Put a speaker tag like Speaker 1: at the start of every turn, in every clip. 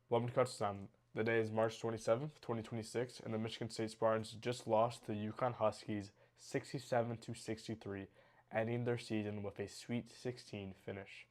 Speaker 1: Welcome to Kutch. The day is March 27th, 2026, and the Michigan State Spartans just lost to the UConn Huskies 67-63, ending their season with a Sweet 16 finish.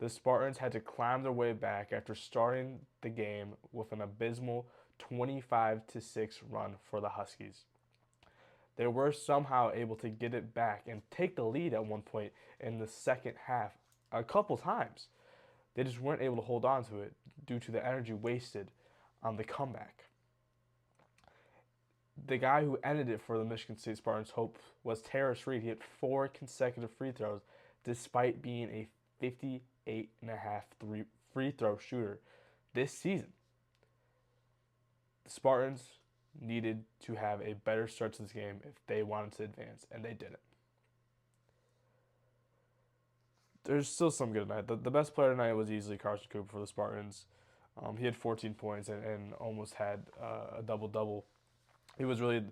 Speaker 1: The Spartans had to climb their way back after starting the game with an abysmal 25-6 run for the Huskies. They were somehow able to get it back and take the lead at one point in the second half a couple times. They just weren't able to hold on to it due to the energy wasted on the comeback. The guy who ended it for the Michigan State Spartans' hope was Terrace Reed. He hit 4 consecutive free throws despite being a 58.5 free throw shooter this season. The Spartans needed to have a better start to this game if they wanted to advance, and they didn't. There's still some good tonight. The best player tonight was easily Carson Cooper for the Spartans. He had 14 points and almost had a double double. He was really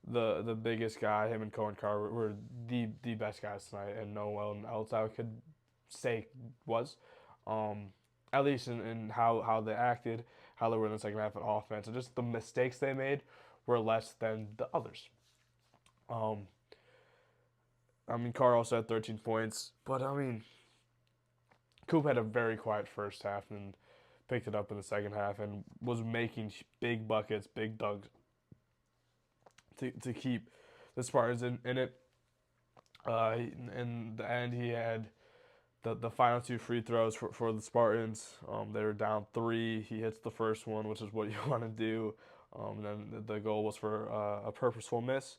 Speaker 1: the biggest guy. Him and Cohen Carr were the best guys tonight, and no one else I could say was. At least in how they acted, how they were in the second half of offense, and just the mistakes they made were less than the others. Um, Carr also had 13 points, but Coop had a very quiet first half and picked it up in the second half and was making big buckets, big dunks to keep the Spartans in it. In the end, he had the final two free throws for the Spartans. They were down three. He hits the first one, which is what you want to do. Then the goal was for a purposeful miss.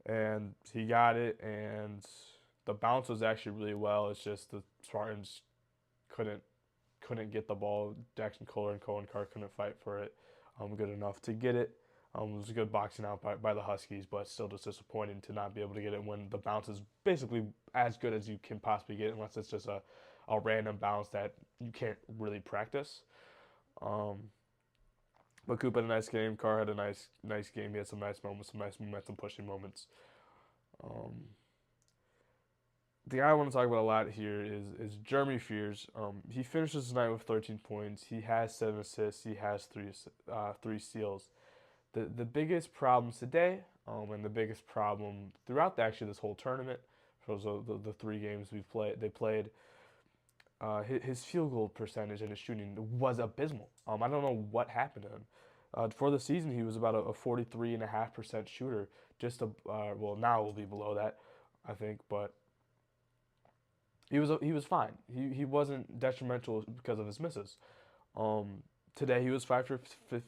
Speaker 1: And he got it, and the bounce was actually really well. It's just the Spartans couldn't get the ball. Jackson Kohler and Cohen Carr couldn't fight for it good enough to get it. It was a good boxing out by the Huskies, but still just disappointing to not be able to get it when the bounce is basically as good as you can possibly get, unless it's just a random bounce that you can't really practice. But Coop had a nice game. Carr had a nice game. He had some nice moments, some nice momentum pushing moments. Um, the guy I want to talk about a lot here is Jeremy Fears. He finishes tonight with 13 points. He has 7 assists. He has three steals. The biggest problems today, and the biggest problem throughout this whole tournament, for the 3 games they played, his field goal percentage and his shooting was abysmal. I don't know what happened to him. For the season, he was about a 43.5% shooter. Well, now it will be below that, I think, but he was fine. He wasn't detrimental because of his misses. Today he was 5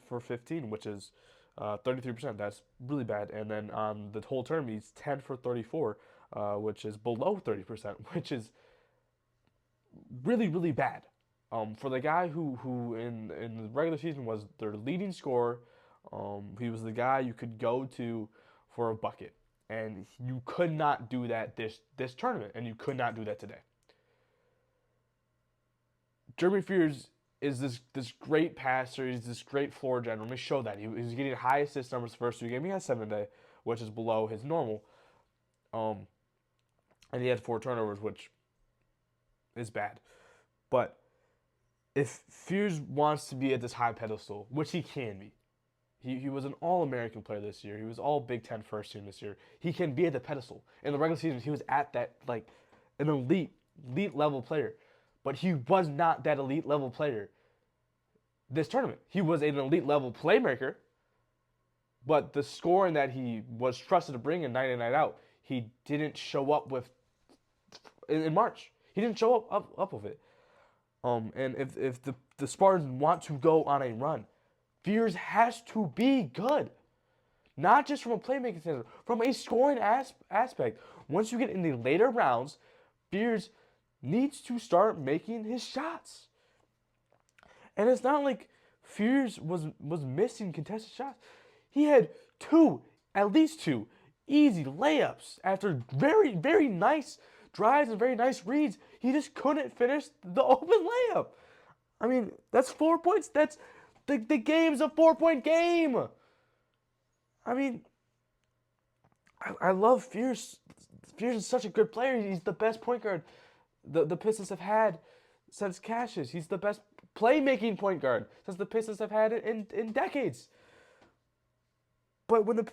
Speaker 1: for 15, which is 33%. That's really bad. And then on the whole term, he's 10 for 34, which is below 30%, which is really bad. For the guy who in the regular season was their leading scorer, he was the guy you could go to for a bucket, and you could not do that this tournament, and you could not do that today. Jeremy Fears is this great passer. He's this great floor general. Let me show that he's getting high assist numbers the first 2 games. He had 7 today, which is below his normal. Um, and he had 4 turnovers, which is bad. But if Fears wants to be at this high pedestal, which he can be, he was an All-American player this year. He was All Big Ten first team this year. He can be at the pedestal. In the regular season, he was at that like an elite level player, but he was not that elite level player this tournament. He was an elite level playmaker, but the scoring that he was trusted to bring in night in night out, he didn't show up with in March. He didn't show up with it. And if the Spartans want to go on a run, Fears has to be good. Not just from a playmaking standpoint, from a scoring aspect. Once you get in the later rounds, Fears needs to start making his shots. And it's not like Fears was missing contested shots. He had at least two, easy layups after very nice drives and very nice reads. He just couldn't finish the open layup. That's 4 points. That's the game's a 4-point game. I love Fears. Fears is such a good player. He's the best point guard the Pistons have had since Cassius. He's the best playmaking point guard since the Pistons have had it in decades. But when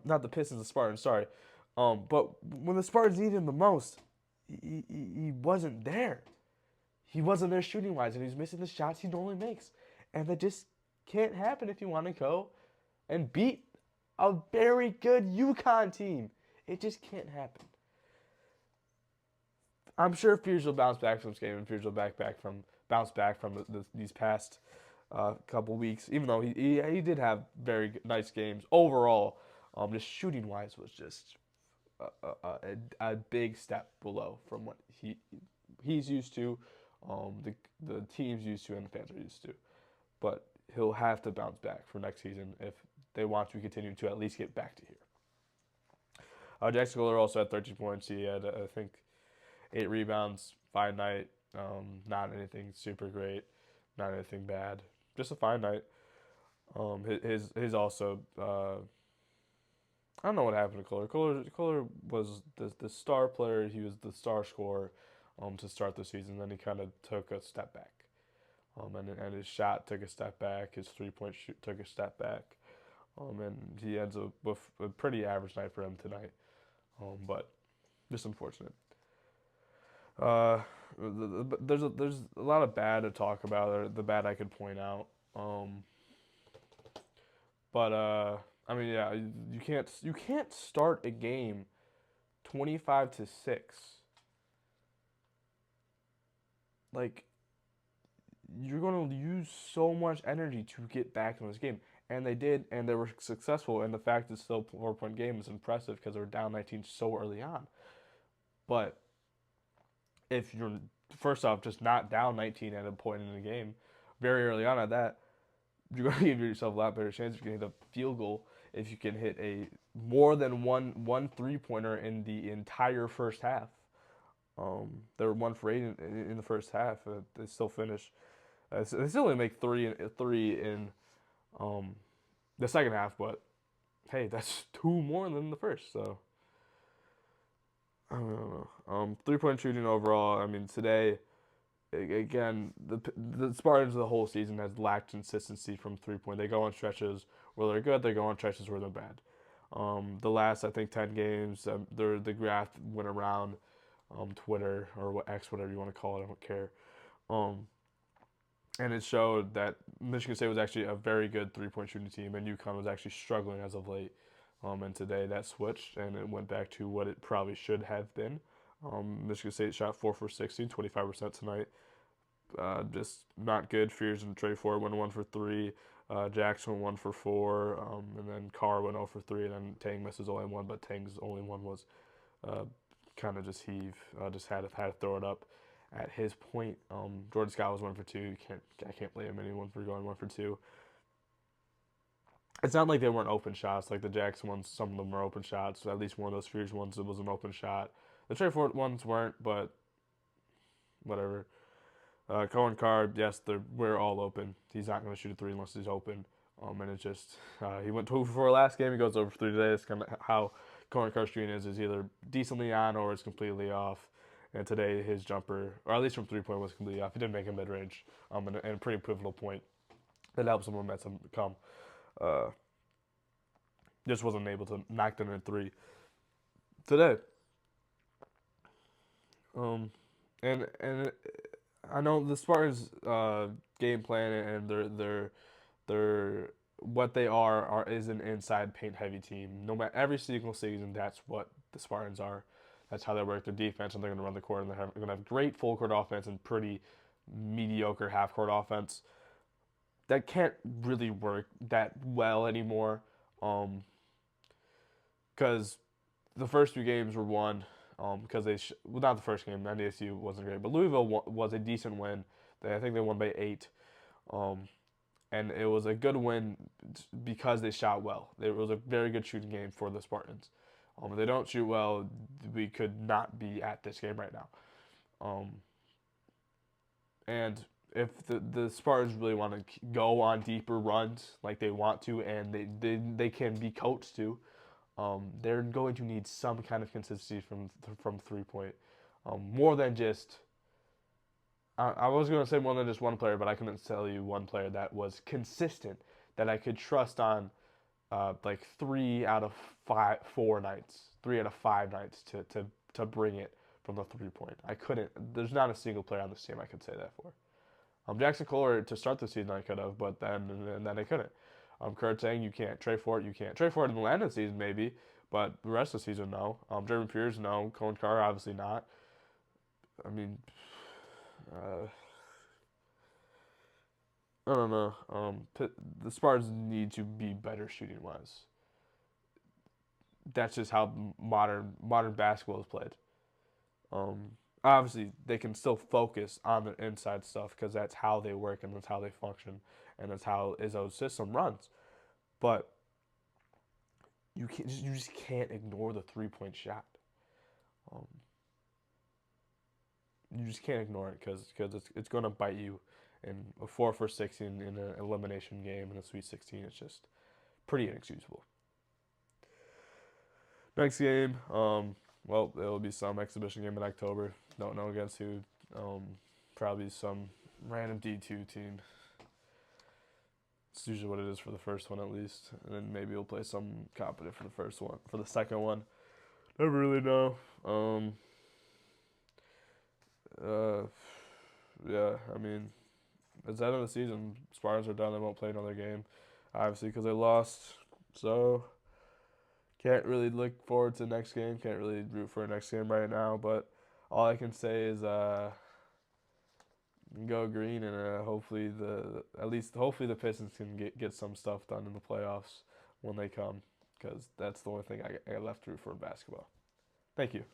Speaker 1: not the Pistons, the Spartans, sorry. But when the Spartans needed him the most, he wasn't there. He wasn't there shooting wise, and he was missing the shots he normally makes. And that just can't happen if you want to go and beat a very good UConn team. It just can't happen. I'm sure Fears will bounce back from this game, and Fears will bounce back from these past couple weeks. Even though he did have very nice games overall, just shooting wise was just a big step below from what he's used to, the team's used to, and the fans are used to. But he'll have to bounce back for next season if they want to continue to at least get back to here. Jackson Kohler also had 13 points. He had, I think, 8 rebounds, fine night. Not anything super great, not anything bad. Just a fine night. His also. I don't know what happened to Kohler. Kohler was the star player. He was the star scorer to start the season. Then he kind of took a step back. And his shot took a step back. His 3-point shoot took a step back. And he ends up with a pretty average night for him tonight. But just unfortunate. There's a lot of bad to talk about, or the bad I could point out. But I mean, yeah, you can't start a game 25-6. Like, you're going to use so much energy to get back in this game. And they did, and they were successful. And the fact it's still a 4-point game is impressive because they were down 19 so early on. But if you're, first off, just not down 19 at a point in the game, very early on at that, you're going to give yourself a lot better chance if you can hit a field goal, if you can hit a more than one 3-pointer in the entire first half. They were 1 for 8 in the first half. They still finish. They still only make three in the second half, but hey, that's 2 more than the first. So I don't know. 3-point shooting overall. I mean, today, again, the Spartans the whole season has lacked consistency from 3-point. They go on stretches where they're good. They go on stretches where they're bad. The last, I think, 10 games, the graph went around Twitter or X, whatever you want to call it. I don't care. And it showed that Michigan State was actually a very good 3-point shooting team, and UConn was actually struggling as of late. And today that switched, and it went back to what it probably should have been. Michigan State shot 4 for 16, 25% tonight. Just not good. Fears and Trey Ford went 1 for 3. Jackson went 1 for 4. And then Carr went 0 for 3. And then Tang misses only 1, but Tang's only 1 was kind of just heave. Just had to throw it up. At his point, Jordan Scott was 1 for 2. I can't blame anyone for going 1 for 2. It's not like they weren't open shots. Like the Jackson ones, some of them were open shots. At least one of those Fears ones, it was an open shot. The Trey Ford ones weren't, but whatever. Cohen Carr, yes, we're all open. He's not going to shoot a 3 unless he's open. And it's just, he went 2 for 4 last game. He goes over 3 today. That's kind of how Cohen Carr's shooting is either decently on or it's completely off. And today his jumper, or at least from 3-point, was completely off. He didn't make a mid-range, and a pretty pivotal point that helps him momentum come. Just wasn't able to knock down a 3 today. And I know the Spartans' game plan and their what they is an inside paint heavy team. No matter every single season, that's what the Spartans are. That's how they work their defense, and they're going to run the court, and they're going to have great full court offense and pretty mediocre half court offense. That can't really work that well anymore, because the first 2 games were won. Because not the first game, MSU wasn't great, but Louisville was a decent win. I think they won by 8, and it was a good win because they shot well. It was a very good shooting game for the Spartans. If they don't shoot well, we could not be at this game right now. And if the Spartans really want to go on deeper runs like they want to, and they can be coached to, they're going to need some kind of consistency from 3-point, more than just I was gonna say more than just one player, but I couldn't tell you one player that was consistent that I could trust on like 3 out of 5 nights, 3 out of 5 nights to bring it from the 3 point. I couldn't. There's not a single player on this team I could say that for. Jackson Kohler to start the season I could have, but then I couldn't. Kurt saying you can't. Trey Fort you can't. Trey Fort in the end of the season maybe, but the rest of the season no. German Pierce no. Cohen Carr obviously not. I mean, uh, I don't know. The Spartans need to be better shooting wise. That's just how modern basketball is played. Um, Obviously, they can still focus on the inside stuff because that's how they work and that's how they function and that's how Izzo's system runs. But you just can't ignore the 3 point shot. Um, you just can't ignore it because it's going to bite you. And a 4 for 16 in an elimination game in a Sweet 16 is just pretty inexcusable. Next game, well, it'll be some exhibition game in October. Don't know against who. Um, Probably some random D2 team. It's usually what it is for the first one at least, and then maybe we'll play some competent for the first one. For the second one, never really know. Uh, yeah, I mean, it's the end of the season. Spartans are done. They won't play another game, obviously, because they lost. So can't really look forward to the next game. Can't really root for a next game right now. But all I can say is go green and hopefully the Pistons can get some stuff done in the playoffs when they come because that's the only thing I left to root for in basketball. Thank you.